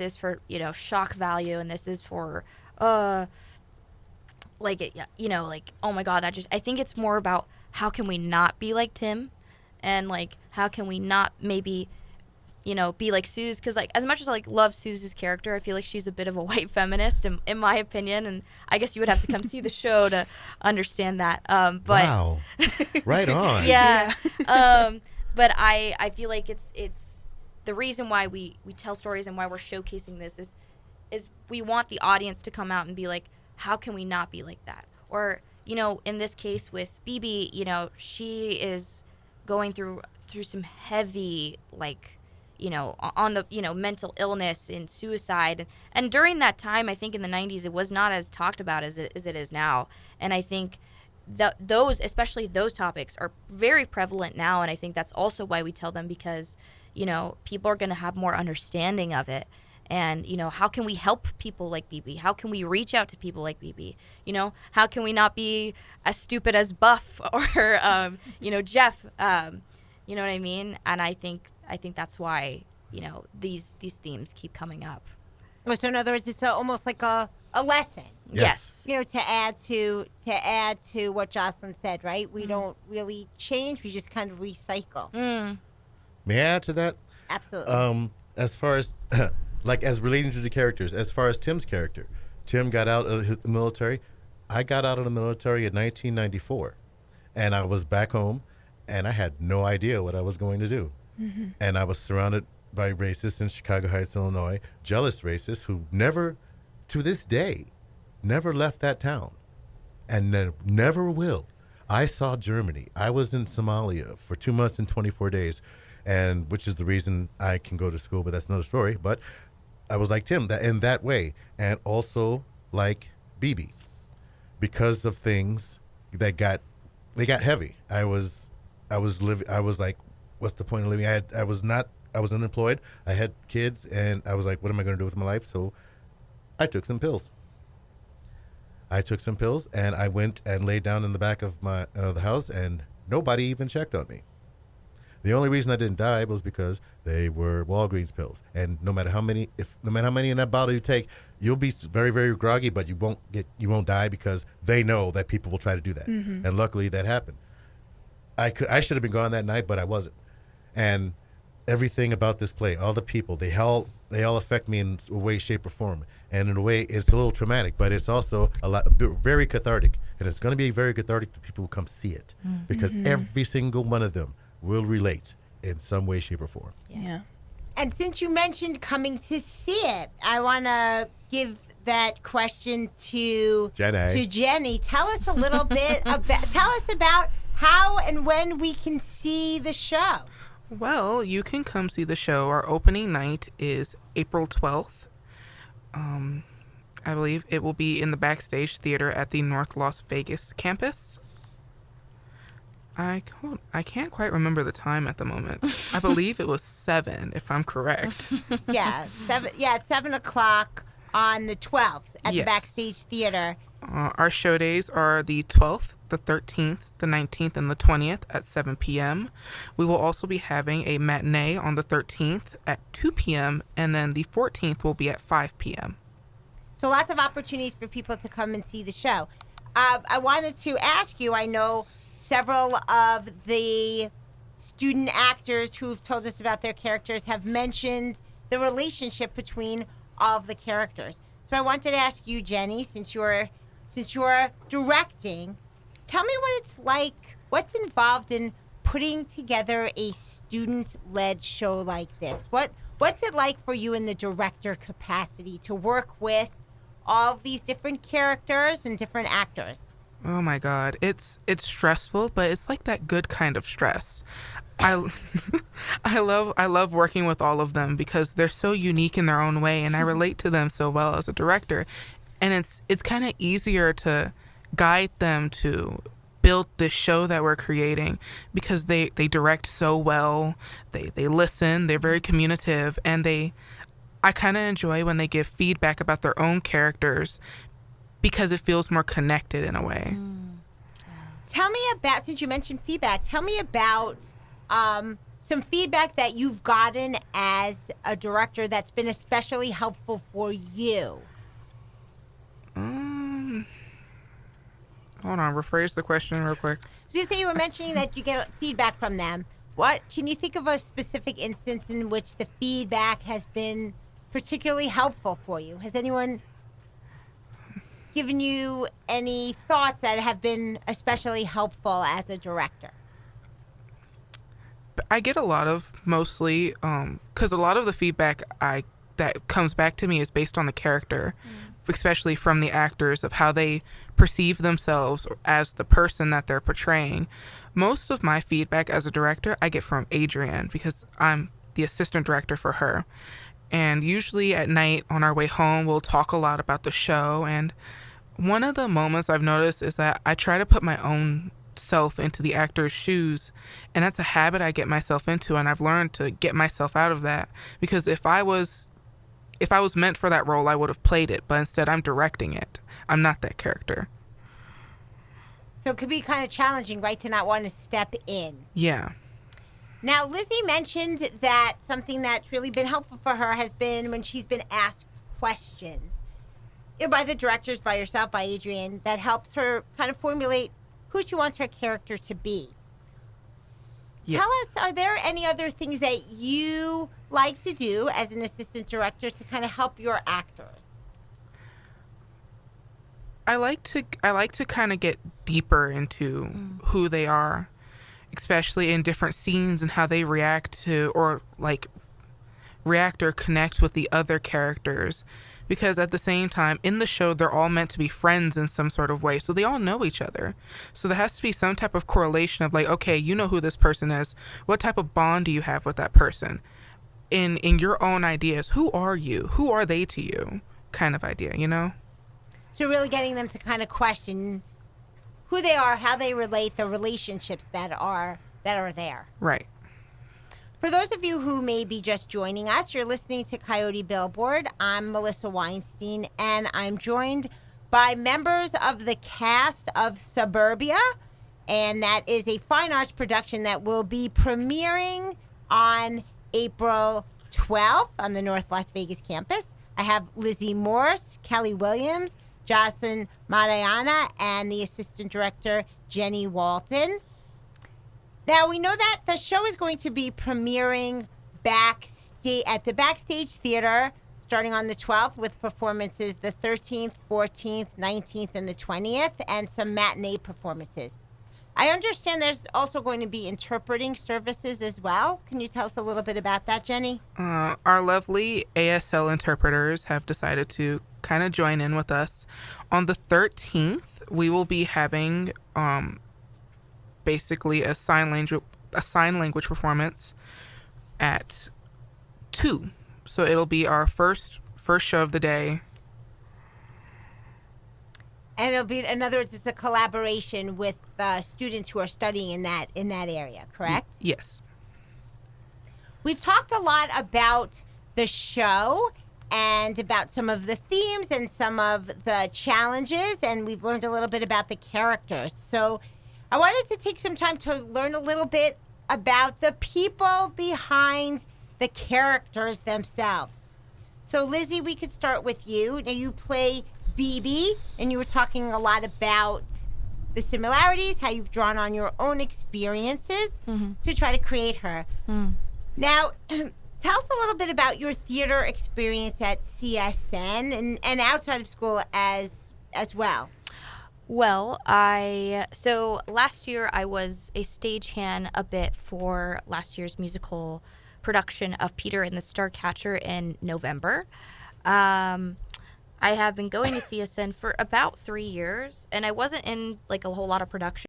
is for, shock value, and this is for like it, like, oh my god, I think it's more about how can we not be like Tim, and like how can we not maybe be like Suze, because like as much as I like love Suze's character, I feel like she's a bit of a white feminist in my opinion, and I guess you would have to come see the show to understand that. But wow, right on. Yeah. But I feel like it's the reason why we tell stories and why we're showcasing this is we want the audience to come out and be like, how can we not be like that? Or in this case with BB, she is going through some heavy, like, on the, mental illness and suicide. And during that time, I think in the 90s, it was not as talked about as it is now. And I think those, especially those topics, are very prevalent now. And I think that's also why we tell them, because, people are going to have more understanding of it. And, how can we help people like BB? How can we reach out to people like BB? How can we not be as stupid as Buff or, Jeff? You know what I mean? And I think that's why, these themes keep coming up. So in other words, it's almost like a lesson. Yes. To add to what Jocelyn said, right? We don't really change; we just kind of recycle. May I add to that? Absolutely. As far as like as relating to the characters, as far as Tim's character, Tim got out of the military. I got out of the military in 1994, and I was back home, and I had no idea what I was going to do. Mm-hmm. And I was surrounded by racists in Chicago Heights, Illinois, jealous racists who never, to this day, never left that town, and never will. I saw Germany. I was in Somalia for 2 months and 24 days, and which is the reason I can go to school, but that's another story. But I was like Tim in that way, and also like BB, because of things that got heavy. I was like, what's the point of living? I was unemployed. I had kids, and I was like, what am I going to do with my life? So I took some pills. And I went and laid down in the back of the house, and nobody even checked on me. The only reason I didn't die was because they were Walgreens pills, and no matter how many in that bottle you take, you'll be very, very groggy, but you won't die, because they know that people will try to do that. Mm-hmm. And luckily that happened. I should have been gone that night, but I wasn't. And everything about this play, all the people, they all affect me in a way, shape, or form. And in a way, it's a little traumatic, but it's also very cathartic. And it's going to be very cathartic to people who come see it, because every single one of them will relate in some way, shape, or form. Yeah. And since you mentioned coming to see it, I want to give that question to Jenny. Tell us a little bit about how and when we can see the show. Well, you can come see the show. Our opening night is April 12th. I believe it will be in the Backstage Theater at the North Las Vegas campus. I can't quite remember the time at the moment. I believe it was 7, if I'm correct. Yeah, 7. Yeah, at 7 o'clock on the 12th at the Backstage Theater. Our show days are the 12th, the 13th, the 19th, and the 20th at 7 p.m. We will also be having a matinee on the 13th at 2 p.m., and then the 14th will be at 5 p.m. So lots of opportunities for people to come and see the show. I wanted to ask you, I know several of the student actors who've told us about their characters have mentioned the relationship between all of the characters. So I wanted to ask you, Jenny, since you're directing, tell me what it's like, what's involved in putting together a student-led show like this? What's it like for you in the director capacity to work with all of these different characters and different actors? Oh my God, it's stressful, but it's like that good kind of stress. I love working with all of them because they're so unique in their own way, and I relate to them so well as a director. And it's kind of easier to guide them to build this show that we're creating because they direct so well. They listen, they're very communicative, and I kind of enjoy when they give feedback about their own characters because it feels more connected in a way. Tell me about, since you mentioned feedback, tell me about some feedback that you've gotten as a director that's been especially helpful for you. Hold on, rephrase the question real quick. So you say you were mentioning that you get feedback from them. What can you think of a specific instance in which the feedback has been particularly helpful for you? Has anyone given you any thoughts that have been especially helpful as a director? I get a lot of mostly because a lot of the feedback that comes back to me is based on the character, especially from the actors, of how they perceive themselves as the person that they're portraying. Most of my feedback as a director I get from Adrienne, because I'm the assistant director for her. And usually at night on our way home, we'll talk a lot about the show. And one of the moments I've noticed is that I try to put my own self into the actor's shoes, and that's a habit I get myself into, and I've learned to get myself out of that, because if I was meant for that role, I would have played it, but instead I'm directing it. I'm not that character. So it could be kind of challenging, right, to not want to step in. Yeah. Now, Lizzy mentioned that something that's really been helpful for her has been when she's been asked questions by the directors, by yourself, by Adrienne, that helps her kind of formulate who she wants her character to be. Yeah. Tell us, are there any other things that you like to do as an assistant director to kind of help your actors? I like to kind of get deeper into who they are, especially in different scenes and how they react to or connect with the other characters. Because at the same time, in the show, they're all meant to be friends in some sort of way. So they all know each other. So there has to be some type of correlation of okay, you know who this person is. What type of bond do you have with that person? In your own ideas, who are you? Who are they to you? Kind of idea, you know? So really getting them to kind of question who they are, how they relate, the relationships that are there. Right. For those of you who may be just joining us, you're listening to Coyote Billboard. I'm Melissa Weinstein, and I'm joined by members of the cast of Suburbia, and that is a fine arts production that will be premiering on April 12th on the North Las Vegas campus. I have Lizzy Morse, Kelly Williams, Jocelyn Mariana, and the assistant director, Jenny Walton. Now, we know that the show is going to be premiering at the Backstage Theater starting on the 12th with performances the 13th, 14th, 19th, and the 20th, and some matinee performances. I understand there's also going to be interpreting services as well. Can you tell us a little bit about that, Jenny? Our lovely ASL interpreters have decided to kind of join in with us. On the 13th, we will be having basically a sign language performance at 2. So it'll be our first show of the day. And it'll be, in other words, it's a collaboration with students who are studying in that area, correct? Yes. We've talked a lot about the show and about some of the themes and some of the challenges, and we've learned a little bit about the characters. So I wanted to take some time to learn a little bit about the people behind the characters themselves. So, Lizzy, we could start with you. Now, you play BB, and you were talking a lot about the similarities, how you've drawn on your own experiences to try to create her. Now, tell us a little bit about your theater experience at CSN and outside of school as well. Well, so last year I was a stagehand a bit for last year's musical production of Peter and the Starcatcher in November. I have been going to CSN for about 3 years, and I wasn't in a whole lot of production